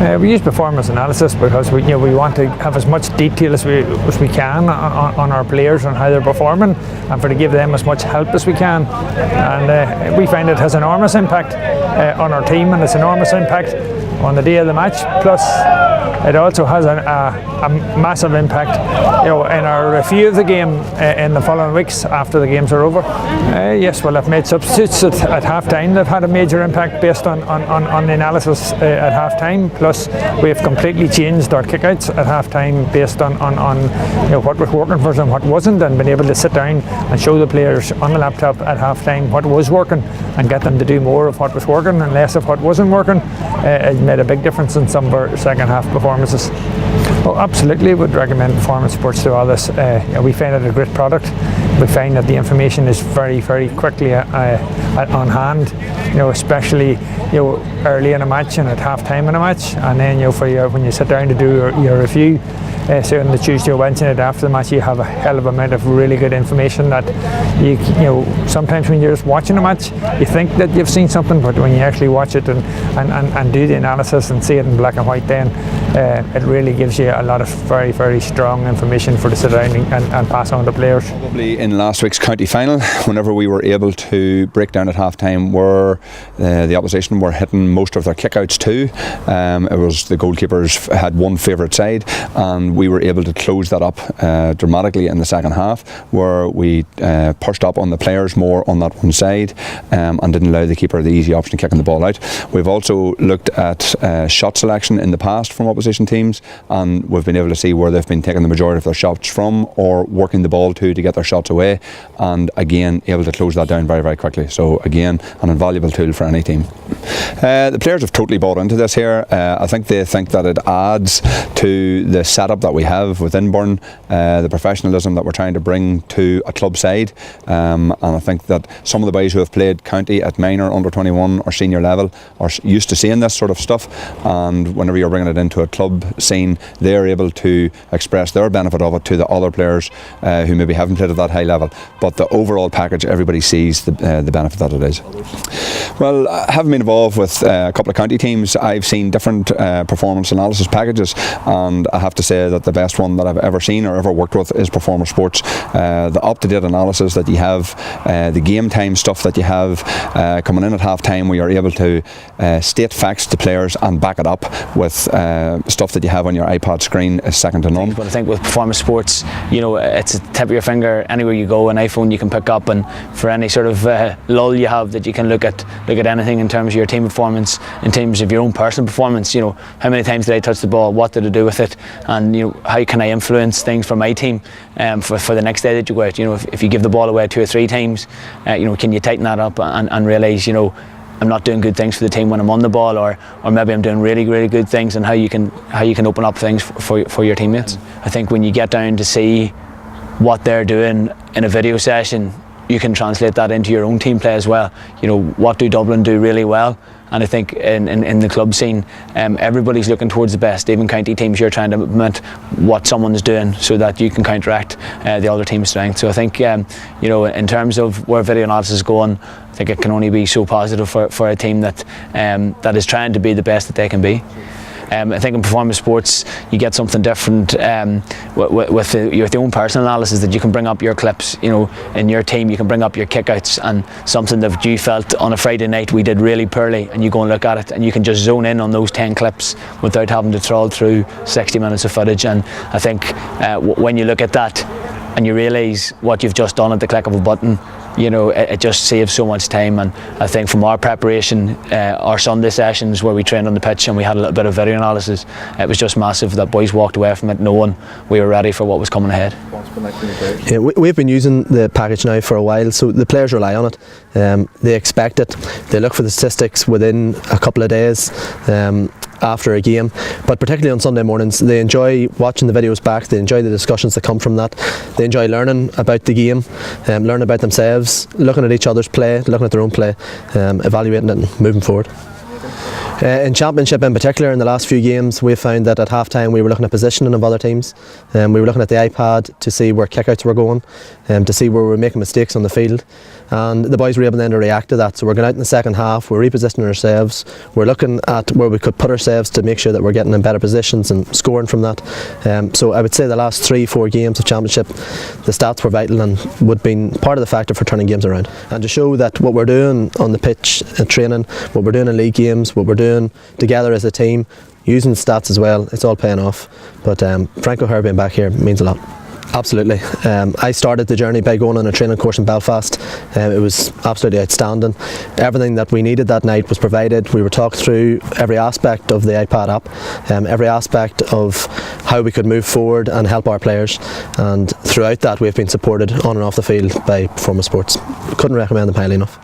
We use performance analysis because we want to have as much detail as we can on our players and how they're performing, and to give them as much help as we can. And we find it has enormous impact on our team, and it's enormous impact on the day of the match. Plus, it also has a massive impact, in our review of the game in the following weeks after the games are over. Yes, well, I've made substitutes at half time. They've had a major impact based on the analysis at half time. Plus, we've completely changed our kickouts at half time based on what was working for us and what wasn't, and been able to sit down and show the players on the laptop at half time what was working and get them to do more of what was working and less of what wasn't working. It made a big difference in some of our second half performances. Well, absolutely would recommend Performance Sports to all this. We find it a great product. We find that the information is very, very quickly on hand, especially early in a match and at half time in a match, and then when you sit down to do your review. So on the Tuesday or Wednesday night after the match, you have a hell of a amount of really good information that you sometimes when you're just watching a match, you think that you've seen something, but when you actually watch it and do the analysis and see it in black and white, then it really gives you a lot of very, very strong information for to sit down and pass on to players. Probably in last week's county final, whenever we were able to break down at half time where the opposition were hitting most of their kickouts too, it was the goalkeepers had one favourite side, and we were able to close that up dramatically in the second half, where we pushed up on the players more on that one side and didn't allow the keeper the easy option of kicking the ball out. We've also looked at shot selection in the past from opposition teams, and we've been able to see where they've been taking the majority of their shots from or working the ball to get their shots away, and again able to close that down very, very quickly. So again, an invaluable tool for any team. The players have totally bought into this here. I think they think that it adds to the setup that we have within Burn, the professionalism that we're trying to bring to a club side, and I think that some of the boys who have played county at minor, under 21 or senior level are used to seeing this sort of stuff, and whenever you're bringing it into a club scene, they're able to express their benefit of it to the other players who maybe haven't played at that high level. But the overall package, everybody sees the benefit that it is. Well, having been involved with a couple of county teams, I've seen different performance analysis packages, and I have to say that the best one that I've ever seen or ever worked with is Performance Sports. The up-to-date analysis that you have, the game time stuff that you have coming in at half time, where you're able to state facts to players and back it up with stuff that you have on your iPad screen is second to none. But I think with Performance Sports, it's a tip of your finger anywhere you go, an iPhone you can pick up, and for any sort of lull you have, that you can look at anything in terms of your team performance, in terms of your own personal performance. How many times did I touch the ball, what did I do with it, and how can I influence things for my team for the next day that you go out. If you give the ball away 2 or 3 times, can you tighten that up and realise I'm not doing good things for the team when I'm on the ball, or maybe I'm doing really, really good things, and how you can open up things for your teammates. I think when you get down to see what they're doing in a video session, you can translate that into your own team play as well. What do Dublin do really well? And I think in the club scene, everybody's looking towards the best. Even county teams, you're trying to implement what someone's doing so that you can counteract the other team's strength. So I think, in terms of where video analysis is going, I think it can only be so positive for a team that is trying to be the best that they can be. I think in Performance Sports you get something different with your own personal analysis, that you can bring up your clips, in your team you can bring up your kickouts, and something that you felt on a Friday night we did really poorly, and you go and look at it and you can just zone in on those 10 clips without having to trawl through 60 minutes of footage. And I think when you look at that and you realise what you've just done at the click of a button, it just saves so much time. And I think from our preparation, our Sunday sessions where we trained on the pitch and we had a little bit of video analysis, it was just massive that boys walked away from it knowing we were ready for what was coming ahead. Yeah, we've been using the package now for a while, so the players rely on it. They expect it. They look for the statistics within a couple of days after a game, but particularly on Sunday mornings they enjoy watching the videos back. They enjoy the discussions that come from that. They enjoy learning about the game, learning about themselves, looking at each other's play, looking at their own play, evaluating it and moving forward. In Championship in particular, in the last few games, we found that at half time we were looking at positioning of other teams. We were looking at the iPad to see where kickouts were going, to see where we were making mistakes on the field. And the boys were able then to react to that. So we're going out in the second half, we're repositioning ourselves, we're looking at where we could put ourselves to make sure that we're getting in better positions and scoring from that. So I would say the last 3-4 games of Championship, the stats were vital and would have been part of the factor for turning games around. And to show that what we're doing on the pitch, training, what we're doing in league games, what we're doing together as a team, using stats as well, it's all paying off. But Frank O'Hare being back here means a lot. Absolutely. I started the journey by going on a training course in Belfast. It was absolutely outstanding. Everything that we needed that night was provided. We were talked through every aspect of the iPad app, every aspect of how we could move forward and help our players. And throughout that, we've been supported on and off the field by Performance Sports. Couldn't recommend them highly enough.